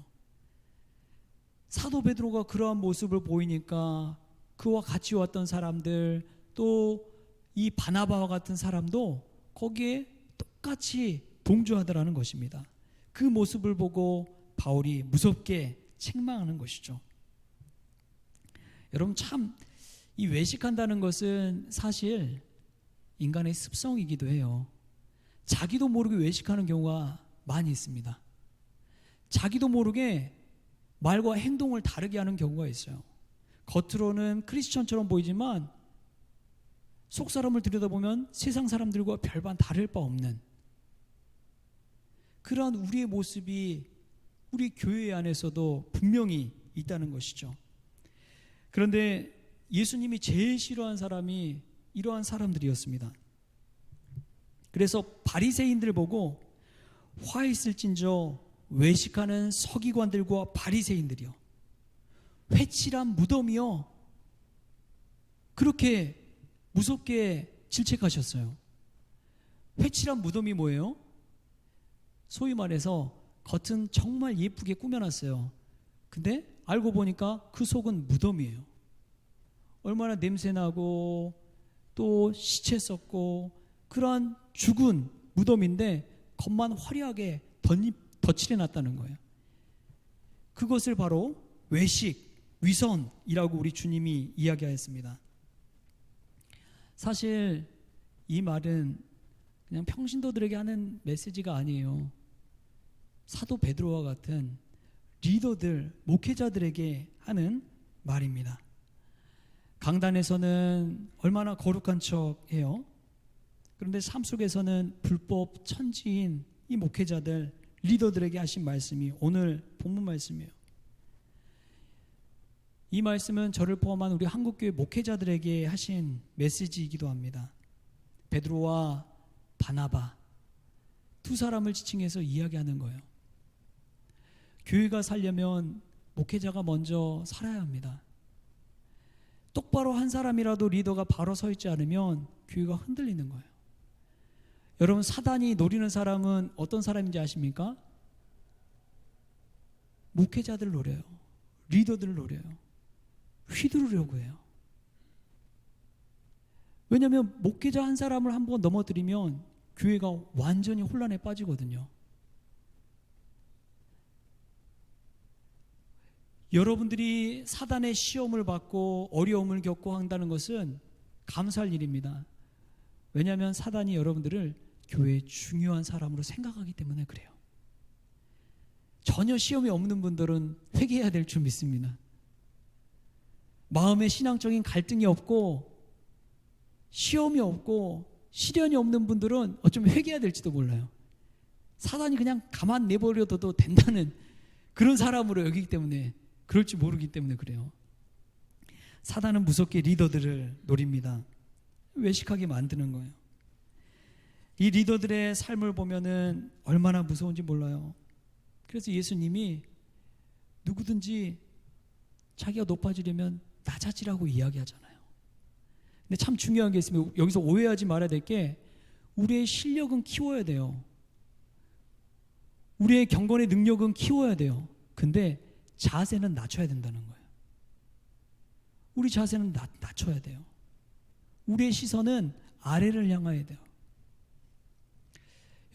Speaker 1: 사도 베드로가 그러한 모습을 보이니까 그와 같이 왔던 사람들 또 이 바나바와 같은 사람도 거기에 똑같이 동조하더라는 것입니다. 그 모습을 보고 바울이 무섭게 책망하는 것이죠. 여러분 참 이 외식한다는 것은 사실 인간의 습성이기도 해요. 자기도 모르게 외식하는 경우가 많이 있습니다. 자기도 모르게 말과 행동을 다르게 하는 경우가 있어요. 겉으로는 크리스천처럼 보이지만 속 사람을 들여다보면 세상 사람들과 별반 다를 바 없는 그러한 우리의 모습이 우리 교회 안에서도 분명히 있다는 것이죠. 그런데 예수님이 제일 싫어한 사람이 이러한 사람들이었습니다. 그래서 바리새인들 보고 화 있을진저 외식하는 서기관들과 바리새인들이요 회칠한 무덤이요 그렇게 무섭게 질책하셨어요. 회칠한 무덤이 뭐예요? 소위 말해서 겉은 정말 예쁘게 꾸며놨어요. 근데 알고 보니까 그 속은 무덤이에요. 얼마나 냄새나고 또 시체 썩고 그러한 죽은 무덤인데 겉만 화려하게 덧칠해놨다는 거예요. 그것을 바로 외식, 위선이라고 우리 주님이 이야기하였습니다. 사실 이 말은 그냥 평신도들에게 하는 메시지가 아니에요. 사도 베드로와 같은 리더들, 목회자들에게 하는 말입니다. 강단에서는 얼마나 거룩한 척해요. 그런데 삶 속에서는 불법 천지인 이 목회자들, 리더들에게 하신 말씀이 오늘 본문 말씀이에요. 이 말씀은 저를 포함한 우리 한국교회 목회자들에게 하신 메시지이기도 합니다. 베드로와 바나바 두 사람을 지칭해서 이야기하는 거예요. 교회가 살려면 목회자가 먼저 살아야 합니다. 똑바로 한 사람이라도 리더가 바로 서 있지 않으면 교회가 흔들리는 거예요. 여러분 사단이 노리는 사람은 어떤 사람인지 아십니까? 목회자들 노려요. 리더들을 노려요. 휘두르려고 해요. 왜냐하면 목회자 한 사람을 한번 넘어뜨리면 교회가 완전히 혼란에 빠지거든요. 여러분들이 사단의 시험을 받고 어려움을 겪고 한다는 것은 감사할 일입니다. 왜냐하면 사단이 여러분들을 교회의 중요한 사람으로 생각하기 때문에 그래요. 전혀 시험이 없는 분들은 회개해야 될 줄 믿습니다. 마음에 신앙적인 갈등이 없고 시험이 없고 시련이 없는 분들은 어쩌면 회개해야 될지도 몰라요. 사단이 그냥 가만 내버려둬도 된다는 그런 사람으로 여기기 때문에, 그럴지 모르기 때문에 그래요. 사단은 무섭게 리더들을 노립니다. 외식하게 만드는 거예요. 이 리더들의 삶을 보면은 얼마나 무서운지 몰라요. 그래서 예수님이 누구든지 자기가 높아지려면 낮아지라고 이야기하잖아요. 근데 참 중요한 게 있으면 여기서 오해하지 말아야 될 게, 우리의 실력은 키워야 돼요. 우리의 경건의 능력은 키워야 돼요. 근데 자세는 낮춰야 된다는 거예요. 우리 자세는 낮춰야 돼요. 우리의 시선은 아래를 향해야 돼요.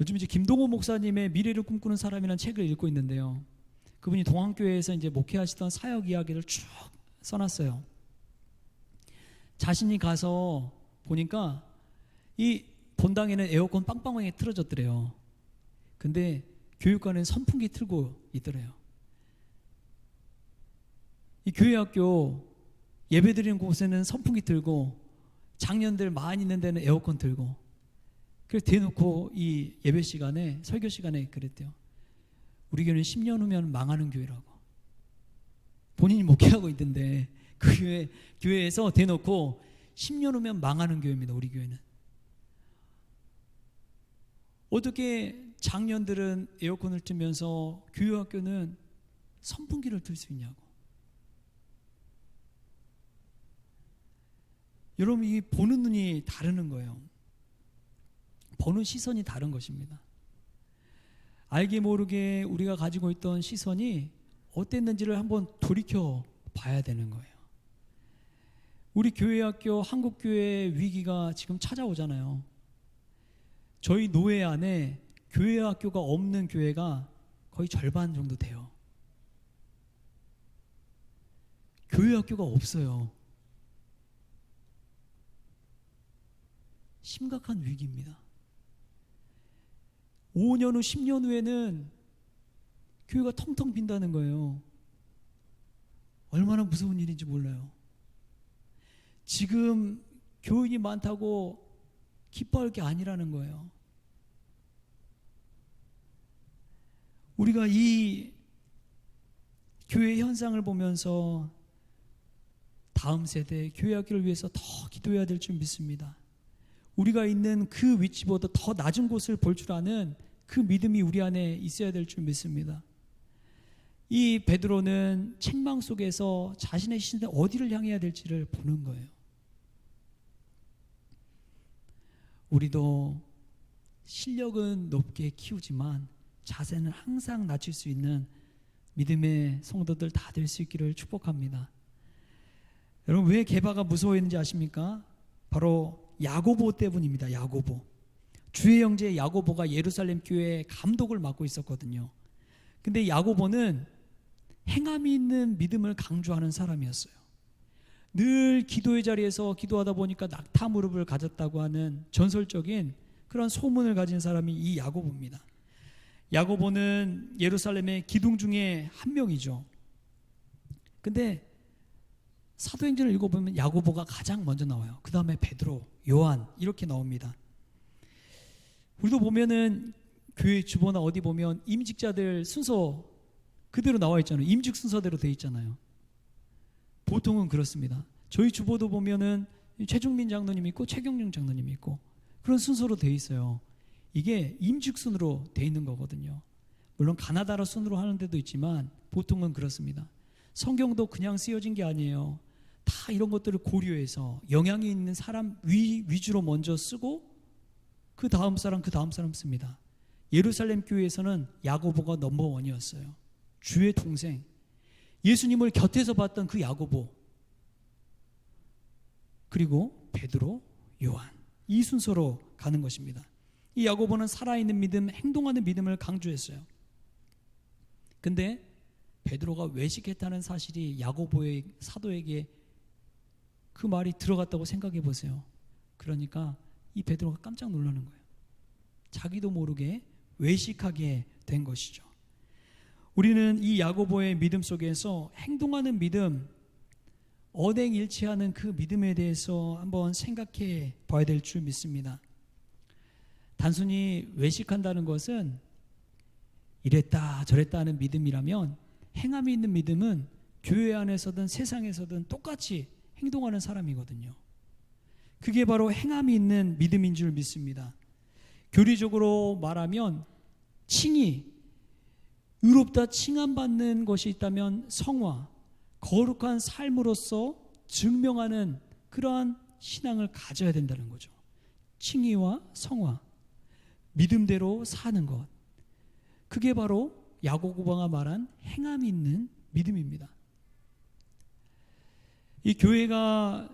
Speaker 1: 요즘 이제 김동호 목사님의 미래를 꿈꾸는 사람이라는 책을 읽고 있는데요. 그분이 동안교회에서 이제 목회하시던 사역 이야기를 쭉 써놨어요. 자신이 가서 보니까 이 본당에는 에어컨 빵빵하게 틀어졌더래요. 근데 교육관은 선풍기 틀고 있더래요. 이 교회학교 예배드리는 곳에는 선풍기 틀고, 장년들 많이 있는 데는 에어컨 틀고, 그래서 대놓고 이 예배 시간에, 설교 시간에 그랬대요. 우리 교회는 10년 후면 망하는 교회라고. 본인이 목회하고 있던데 그 교회에서 대놓고 10년 후면 망하는 교회입니다. 우리 교회는. 어떻게 장년들은 에어컨을 틀면서 교회학교는 선풍기를 틀 수 있냐고. 여러분, 이 보는 눈이 다르는 거예요. 보는 시선이 다른 것입니다. 알게 모르게 우리가 가지고 있던 시선이 어땠는지를 한번 돌이켜 봐야 되는 거예요. 우리 교회학교, 한국교회 위기가 지금 찾아오잖아요. 저희 노회 안에 교회학교가 없는 교회가 거의 절반 정도 돼요. 교회학교가 없어요. 심각한 위기입니다. 5년 후, 10년 후에는 교회가 텅텅 빈다는 거예요. 얼마나 무서운 일인지 몰라요. 지금 교인이 많다고 기뻐할 게 아니라는 거예요. 우리가 이 교회 현상을 보면서 다음 세대 교회 학교를 위해서 더 기도해야 될 줄 믿습니다. 우리가 있는 그 위치보다 더 낮은 곳을 볼 줄 아는 그 믿음이 우리 안에 있어야 될 줄 믿습니다. 이 베드로는 책망 속에서 자신의 시선을 어디를 향해야 될지를 보는 거예요. 우리도 실력은 높게 키우지만 자세는 항상 낮출 수 있는 믿음의 성도들 다 될 수 있기를 축복합니다. 여러분, 왜 게바가 무서워했는지 아십니까? 바로 야고보 때문입니다. 야고보. 주의 형제 야고보가 예루살렘 교회의 감독을 맡고 있었거든요. 근데 야고보는 행함이 있는 믿음을 강조하는 사람이었어요. 늘 기도의 자리에서 기도하다 보니까 낙타 무릎을 가졌다고 하는 전설적인 그런 소문을 가진 사람이 이 야고보입니다. 야고보는 예루살렘의 기둥 중에 한 명이죠. 근데 사도행전을 읽어보면 야고보가 가장 먼저 나와요. 그 다음에 베드로, 요한 이렇게 나옵니다. 우리도 보면은 교회 주보나 어디 보면 임직자들 순서 그대로 나와 있잖아요. 임직 순서대로 돼 있잖아요. 보통은 그렇습니다. 저희 주보도 보면은 최중민 장로님이 있고 최경영 장로님이 있고 그런 순서로 돼 있어요. 이게 임직 순으로 돼 있는 거거든요. 물론 가나다라 순으로 하는 데도 있지만 보통은 그렇습니다. 성경도 그냥 쓰여진 게 아니에요. 다 이런 것들을 고려해서 영향이 있는 사람 위주로 먼저 쓰고 그 다음 사람 씁니다. 예루살렘 교회에서는 야고보가 넘버원이었어요. 주의 동생. 예수님을 곁에서 봤던 그 야고보, 그리고 베드로, 요한, 이 순서로 가는 것입니다. 이 야고보는 살아있는 믿음, 행동하는 믿음을 강조했어요. 근데 베드로가 외식했다는 사실이 야고보의 사도에게 그 말이 들어갔다고 생각해 보세요. 그러니까 이 베드로가 깜짝 놀라는 거예요. 자기도 모르게 외식하게 된 것이죠. 우리는 이 야고보의 믿음 속에서 행동하는 믿음, 언행일치하는 그 믿음에 대해서 한번 생각해 봐야 될 줄 믿습니다. 단순히 외식한다는 것은 이랬다 저랬다 하는 믿음이라면, 행함이 있는 믿음은 교회 안에서든 세상에서든 똑같이 행동하는 사람이거든요. 그게 바로 행함이 있는 믿음인 줄 믿습니다. 교리적으로 말하면 칭의, 의롭다 칭함받는 것이 있다면 성화, 거룩한 삶으로서 증명하는 그러한 신앙을 가져야 된다는 거죠. 칭의와 성화, 믿음대로 사는 것, 그게 바로 야고보가 말한 행함이 있는 믿음입니다. 이 교회가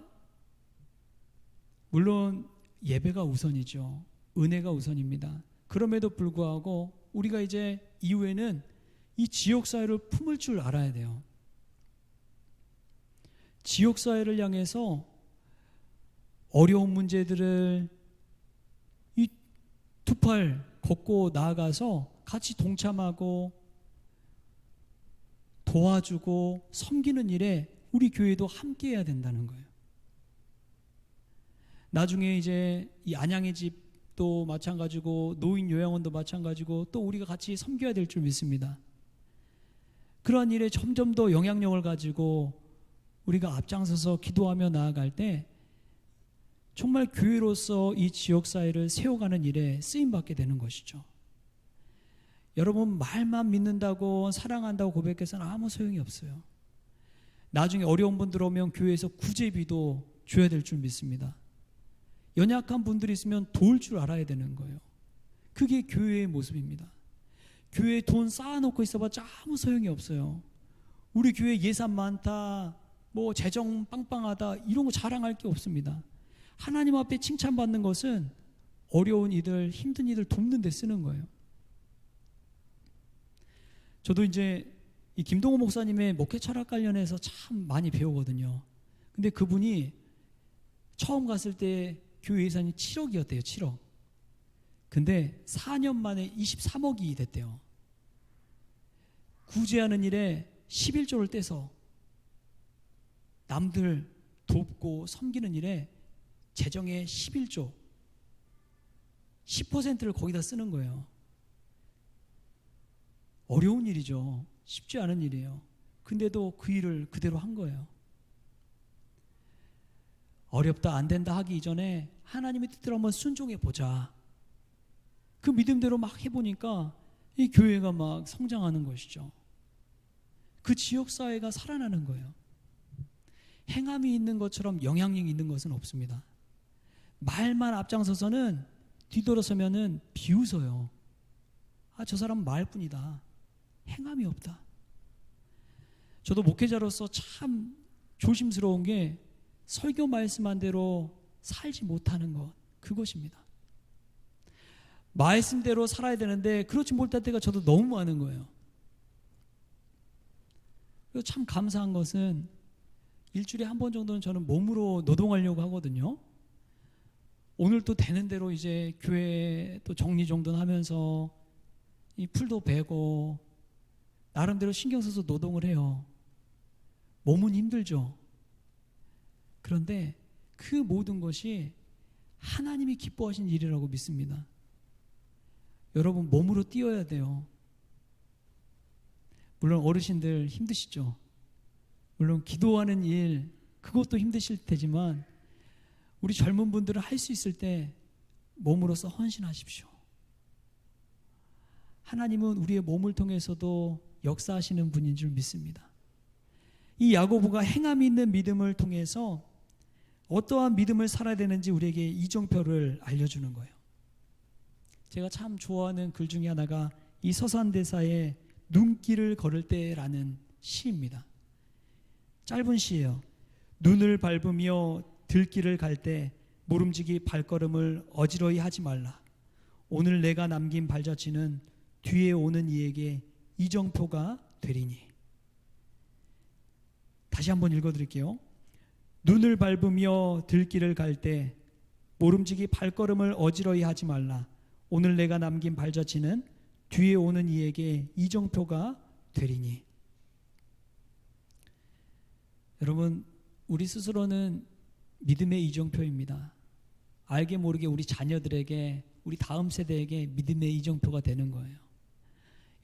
Speaker 1: 물론 예배가 우선이죠. 은혜가 우선입니다. 그럼에도 불구하고 우리가 이제 이후에는 이 지역사회를 품을 줄 알아야 돼요. 지역사회를 향해서 어려운 문제들을 이 두 팔 걷고 나아가서 같이 동참하고 도와주고 섬기는 일에 우리 교회도 함께 해야 된다는 거예요. 나중에 이제 이 안양의 집도 마찬가지고 노인 요양원도 마찬가지고 또 우리가 같이 섬겨야 될 줄 믿습니다. 그러한 일에 점점 더 영향력을 가지고 우리가 앞장서서 기도하며 나아갈 때 정말 교회로서 이 지역사회를 세워가는 일에 쓰임받게 되는 것이죠. 여러분, 말만 믿는다고 사랑한다고 고백해서는 아무 소용이 없어요. 나중에 어려운 분들 오면 교회에서 구제비도 줘야 될 줄 믿습니다. 연약한 분들이 있으면 도울 줄 알아야 되는 거예요. 그게 교회의 모습입니다. 교회에 돈 쌓아놓고 있어봤자 아무 소용이 없어요. 우리 교회 예산 많다, 뭐 재정 빵빵하다, 이런 거 자랑할 게 없습니다. 하나님 앞에 칭찬받는 것은 어려운 이들, 힘든 이들 돕는 데 쓰는 거예요. 저도 이제 이 김동호 목사님의 목회 철학 관련해서 참 많이 배우거든요. 근데 그분이 처음 갔을 때 교회 예산이 7억이었대요. 7억. 근데 4년 만에 23억이 됐대요. 구제하는 일에 11조를 떼서 남들 돕고 섬기는 일에 재정의 11조, 10%를 거기다 쓰는 거예요. 어려운 일이죠. 쉽지 않은 일이에요. 근데도 그 일을 그대로 한 거예요. 어렵다, 안 된다 하기 이전에 하나님의 뜻대로 한번 순종해 보자. 그 믿음대로 막 해보니까 이 교회가 막 성장하는 것이죠. 그 지역사회가 살아나는 거예요. 행함이 있는 것처럼 영향력이 있는 것은 없습니다. 말만 앞장서서는 뒤돌아서면은 비웃어요. 아, 저 사람 말뿐이다. 행함이 없다. 저도 목회자로서 참 조심스러운 게 설교 말씀한 대로 살지 못하는 것, 그것입니다. 말씀대로 살아야 되는데 그렇지 못할 때가 저도 너무 많은 거예요. 그리고 참 감사한 것은 일주일에 한 번 정도는 저는 몸으로 노동하려고 하거든요. 오늘 또 되는 대로 이제 교회 또 정리정돈하면서 이 풀도 베고 나름대로 신경 써서 노동을 해요. 몸은 힘들죠. 그런데 그 모든 것이 하나님이 기뻐하신 일이라고 믿습니다. 여러분, 몸으로 뛰어야 돼요. 물론 어르신들 힘드시죠. 물론 기도하는 일, 그것도 힘드실 테지만 우리 젊은 분들은 할 수 있을 때 몸으로서 헌신하십시오. 하나님은 우리의 몸을 통해서도 역사하시는 분인 줄 믿습니다. 이 야고보가 행함이 있는 믿음을 통해서 어떠한 믿음을 살아야 되는지 우리에게 이정표를 알려주는 거예요. 제가 참 좋아하는 글 중에 하나가 이 서산대사의 눈길을 걸을 때라는 시입니다. 짧은 시예요. 눈을 밟으며 들길을 갈 때 모름지기 발걸음을 어지러이 하지 말라. 오늘 내가 남긴 발자취는 뒤에 오는 이에게 이정표가 되리니. 다시 한번 읽어드릴게요. 눈을 밟으며 들길을 갈 때 모름지기 발걸음을 어지러이 하지 말라. 오늘 내가 남긴 발자취는 뒤에 오는 이에게 이정표가 되리니. 여러분, 우리 스스로는 믿음의 이정표입니다. 알게 모르게 우리 자녀들에게, 우리 다음 세대에게 믿음의 이정표가 되는 거예요.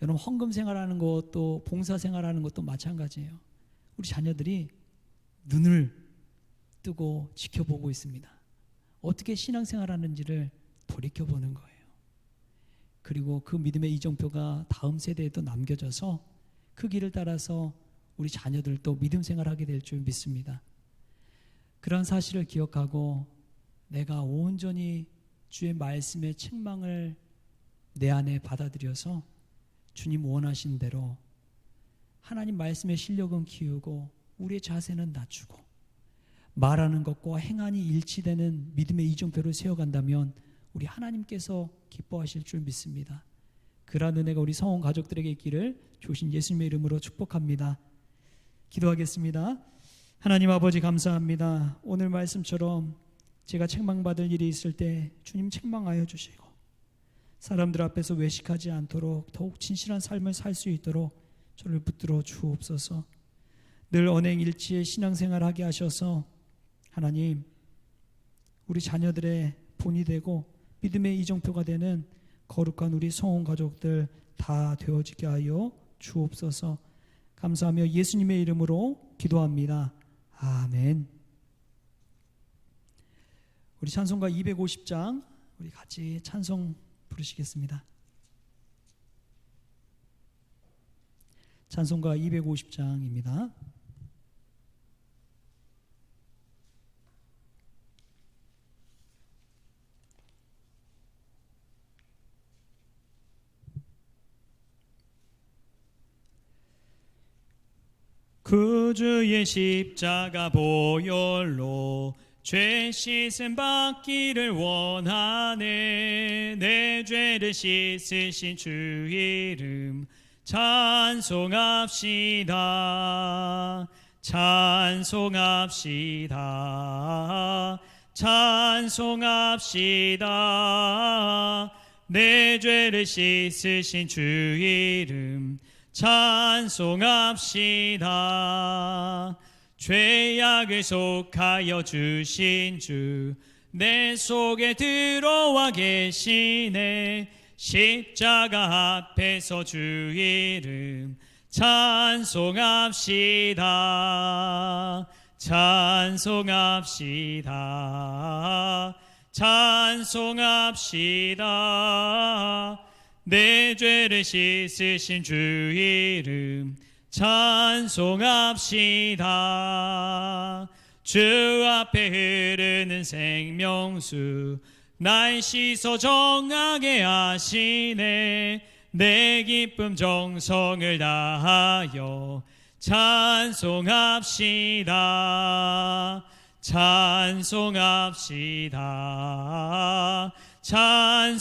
Speaker 1: 여러분, 헌금 생활하는 것도, 봉사 생활하는 것도 마찬가지예요. 우리 자녀들이 눈을 뜨고 지켜보고 있습니다. 어떻게 신앙생활하는지를 돌이켜보는 거예요. 그리고 그 믿음의 이정표가 다음 세대에도 남겨져서 그 길을 따라서 우리 자녀들도 믿음 생활하게 될 줄 믿습니다. 그런 사실을 기억하고 내가 온전히 주의 말씀의 책망을 내 안에 받아들여서 주님 원하신 대로 하나님 말씀의 실력은 키우고 우리의 자세는 낮추고 말하는 것과 행함이 일치되는 믿음의 이정표를 세워간다면 우리 하나님께서 기뻐하실 줄 믿습니다. 그러한 은혜가 우리 성원 가족들에게 있기를 주신 예수님의 이름으로 축복합니다. 기도하겠습니다. 하나님 아버지, 감사합니다. 오늘 말씀처럼 제가 책망받을 일이 있을 때 주님 책망하여 주시고 사람들 앞에서 외식하지 않도록 더욱 진실한 삶을 살 수 있도록 저를 붙들어 주옵소서. 늘 언행일치의 신앙생활하게 하셔서 하나님, 우리 자녀들의 본이 되고 믿음의 이정표가 되는 거룩한 우리 성원 가족들 다 되어지게 하여 주옵소서. 감사하며 예수님의 이름으로 기도합니다. 아멘. 우리 찬송가 250장 우리 같이 찬송 부르시겠습니다. 찬송가 250장입니다. 그 주의 십자가 보혈로 죄 씻음 받기를 원하네. 내 죄를 씻으신 주 이름 찬송합시다. 찬송합시다. 찬송합시다. 내 죄를 씻으신 주 이름 찬송합시다. 죄악을 속하여 주신 주 내 속에 들어와 계시네. 십자가 앞에서 주 이름 찬송합시다. 찬송합시다. 찬송합시다. 내 죄를 씻으신 주 이름 찬송합시다. 주 앞에 흐르는 생명수 날 씻어 정하게 하시네. 내 기쁨 정성을 다하여 찬송합시다. 찬송합시다. 찬송합시다.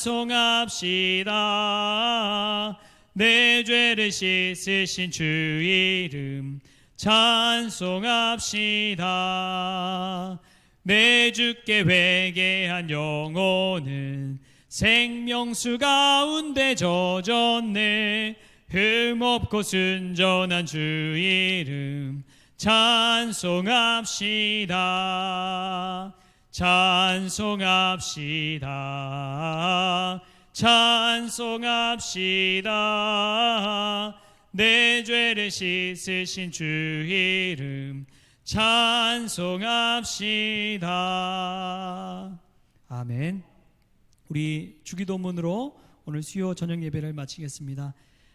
Speaker 1: 내 죄를 씻으신 주 이름 찬송합시다. 내 주께 회개한 영혼은 생명수 가운데 젖었네. 흠없고 순전한 주 이름 찬송합시다. 찬송합시다. 찬송합시다. 내 죄를 씻으신 주 이름 찬송합시다. 아멘. 우리 주기도문으로 오늘 수요 저녁 예배를 마치겠습니다.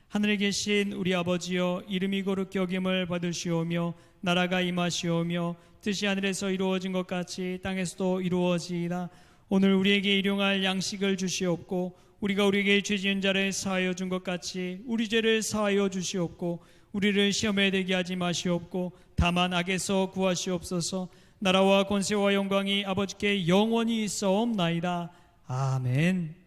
Speaker 1: 하늘에 계신 우리 아버지여, 이름이 거룩히 여김을 받으시오며 나라가 임하시오며 뜻이 하늘에서 이루어진 것 같이 땅에서도 이루어지이다. 오늘 우리에게 일용할 양식을 주시옵고 우리가 우리에게 죄 지은 자를 사하여 준 것 같이 우리 죄를 사하여 주시옵고 우리를 시험에 들게 하지 마시옵고 다만 악에서 구하시옵소서. 나라와 권세와 영광이 아버지께 영원히 있어옵나이다. 아멘.